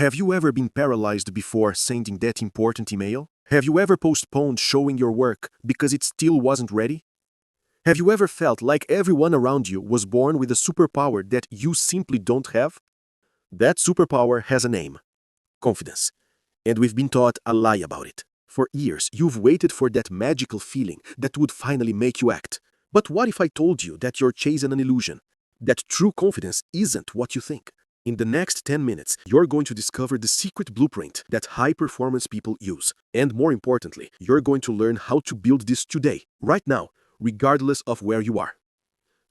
Have you ever been paralyzed before sending that important email? Have you ever postponed showing your work because it still wasn't ready? Have you ever felt like everyone around you was born with a superpower that you simply don't have? That superpower has a name: confidence. And we've been taught a lie about it. For years, you've waited for that magical feeling that would finally make you act. But what if I told you that you're chasing an illusion? That true confidence isn't what you think. In the next 10 minutes, you're going to discover the secret blueprint that high-performance people use. And more importantly, you're going to learn how to build this today, right now, regardless of where you are.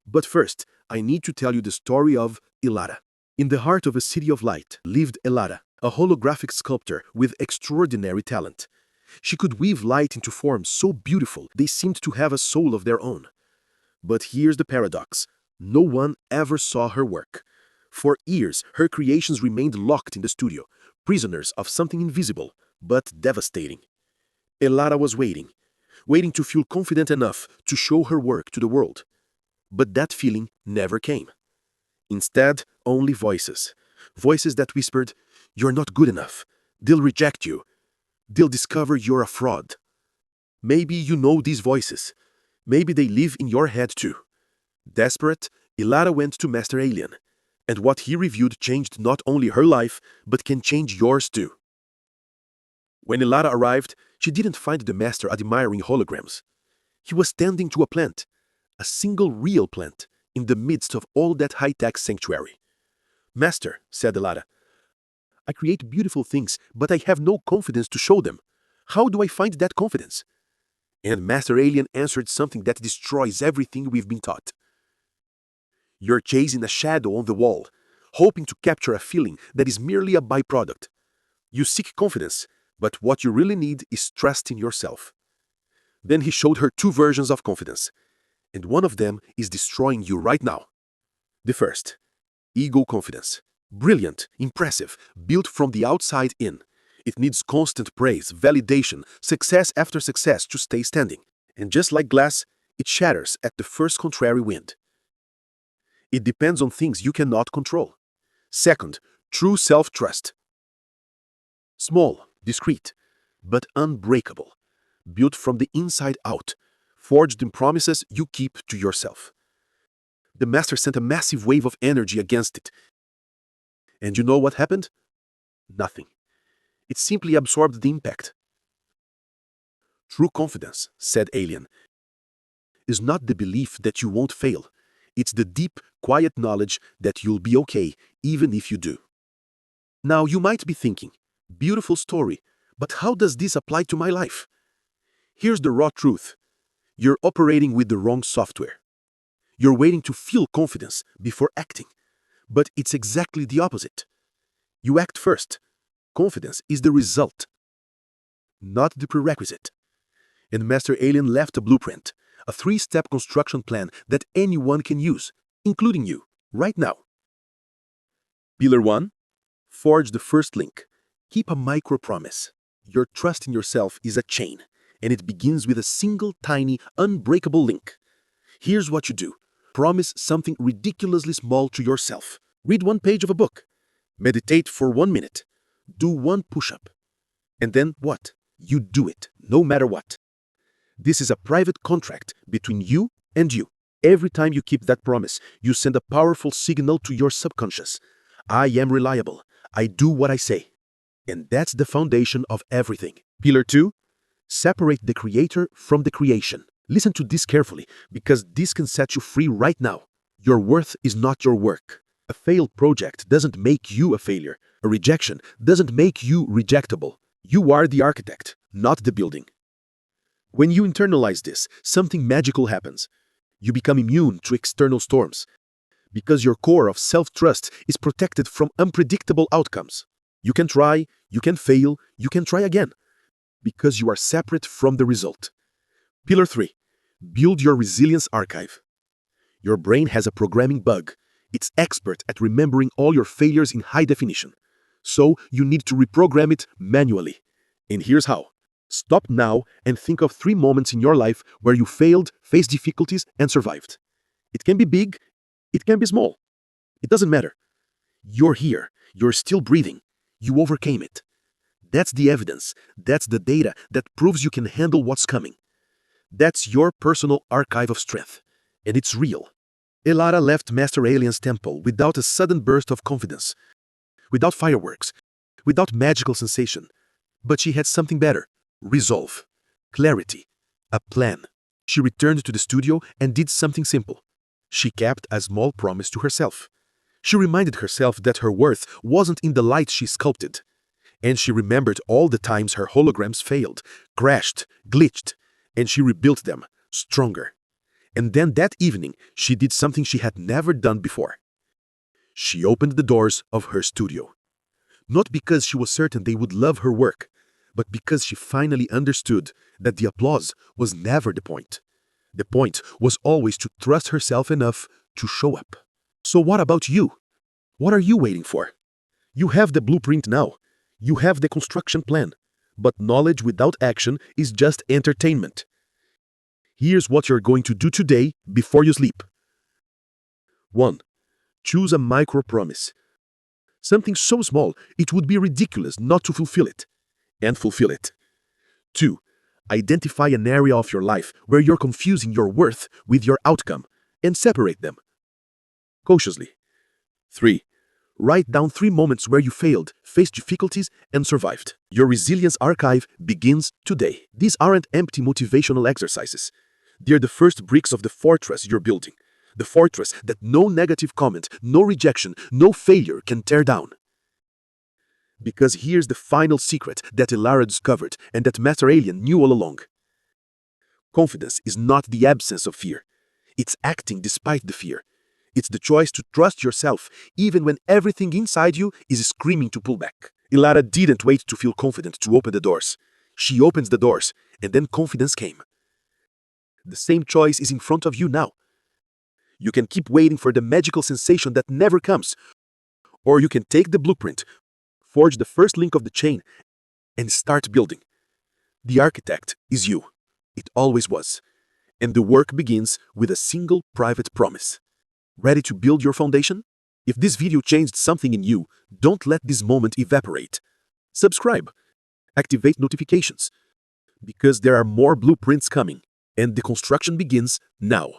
But first, I need to tell you the story of Elara. In the heart of a city of light lived Elara, a holographic sculptor with extraordinary talent. She could weave light into forms so beautiful they seemed to have a soul of their own. But here's the paradox: no one ever saw her work. For years, her creations remained locked in the studio, prisoners of something invisible, but devastating. Elara was waiting to feel confident enough to show her work to the world. But that feeling never came. Instead, only voices. Voices that whispered, "You're not good enough. They'll reject you. They'll discover you're a fraud." Maybe you know these voices. Maybe they live in your head too. Desperate, Elara went to Master Alien. And what he revealed changed not only her life, but can change yours too. When Elara arrived, she didn't find the master admiring holograms. He was tending to a plant, a single real plant, in the midst of all that high-tech sanctuary. "Master," said Elara, "I create beautiful things, but I have no confidence to show them. How do I find that confidence?" And Master Alien answered something that destroys everything we've been taught. "You're chasing a shadow on the wall, hoping to capture a feeling that is merely a byproduct. You seek confidence, but what you really need is trust in yourself." Then he showed her two versions of confidence, and one of them is destroying you right now. The first, ego confidence. Brilliant, impressive, built from the outside in. It needs constant praise, validation, success after success to stay standing. And just like glass, it shatters at the first contrary wind. It depends on things you cannot control. Second, true self-trust. Small, discreet, but unbreakable. Built from the inside out, forged in promises you keep to yourself. The master sent a massive wave of energy against it. And you know what happened? Nothing. It simply absorbed the impact. True confidence, said Alien, is not the belief that you won't fail. It's the deep, quiet knowledge that you'll be okay, even if you do. Now you might be thinking, beautiful story, but how does this apply to my life? Here's the raw truth. You're operating with the wrong software. You're waiting to feel confidence before acting. But it's exactly the opposite. You act first. Confidence is the result, not the prerequisite. And Master Alien left a blueprint, a 3-step construction plan that anyone can use, including you, right now. Pillar 1. Forge the first link. Keep a micro-promise. Your trust in yourself is a chain, and it begins with a single, tiny, unbreakable link. Here's what you do. Promise something ridiculously small to yourself. Read 1 page of a book. Meditate for 1 minute. Do 1 push-up. And then what? You do it, no matter what. This is a private contract between you and you. Every time you keep that promise, you send a powerful signal to your subconscious. I am reliable. I do what I say. And that's the foundation of everything. Pillar 2. Separate the creator from the creation. Listen to this carefully, because this can set you free right now. Your worth is not your work. A failed project doesn't make you a failure. A rejection doesn't make you rejectable. You are the architect, not the building. When you internalize this, something magical happens. You become immune to external storms, because your core of self-trust is protected from unpredictable outcomes. You can try, you can fail, you can try again, because you are separate from the result. Pillar 3. Build your resilience archive. Your brain has a programming bug. It's expert at remembering all your failures in high definition. So you need to reprogram it manually. And here's how. Stop now and think of 3 moments in your life where you failed, faced difficulties, and survived. It can be big, it can be small. It doesn't matter. You're here. You're still breathing. You overcame it. That's the evidence. That's the data that proves you can handle what's coming. That's your personal archive of strength. And it's real. Elara left Master Alien's temple without a sudden burst of confidence, without fireworks, without magical sensation. But she had something better: resolve, clarity, a plan. She returned to the studio and did something simple. She kept a small promise to herself. She reminded herself that her worth wasn't in the light she sculpted. And she remembered all the times her holograms failed, crashed, glitched, and she rebuilt them, stronger. And then that evening, she did something she had never done before. She opened the doors of her studio. Not because she was certain they would love her work, but because she finally understood that the applause was never the point. The point was always to trust herself enough to show up. So what about you? What are you waiting for? You have the blueprint now. You have the construction plan. But knowledge without action is just entertainment. Here's what you're going to do today before you sleep. 1. Choose a micro-promise. Something so small it would be ridiculous not to fulfill it. And fulfill it. 2. Identify an area of your life where you're confusing your worth with your outcome and separate them cautiously. 3. Write down 3 moments where you failed, faced difficulties, and survived. Your resilience archive begins today. These aren't empty motivational exercises. They're the first bricks of the fortress you're building. The fortress that no negative comment, no rejection, no failure can tear down. Because here's the final secret that Elara discovered and that Master Alien knew all along. Confidence is not the absence of fear. It's acting despite the fear. It's the choice to trust yourself even when everything inside you is screaming to pull back. Elara didn't wait to feel confident to open the doors. She opens the doors, and then confidence came. The same choice is in front of you now. You can keep waiting for the magical sensation that never comes, or you can take the blueprint, forge the first link of the chain, and start building. The architect is you. It always was. And the work begins with a single private promise. Ready to build your foundation? If this video changed something in you, don't let this moment evaporate. Subscribe. Activate notifications. Because there are more blueprints coming, and the construction begins now.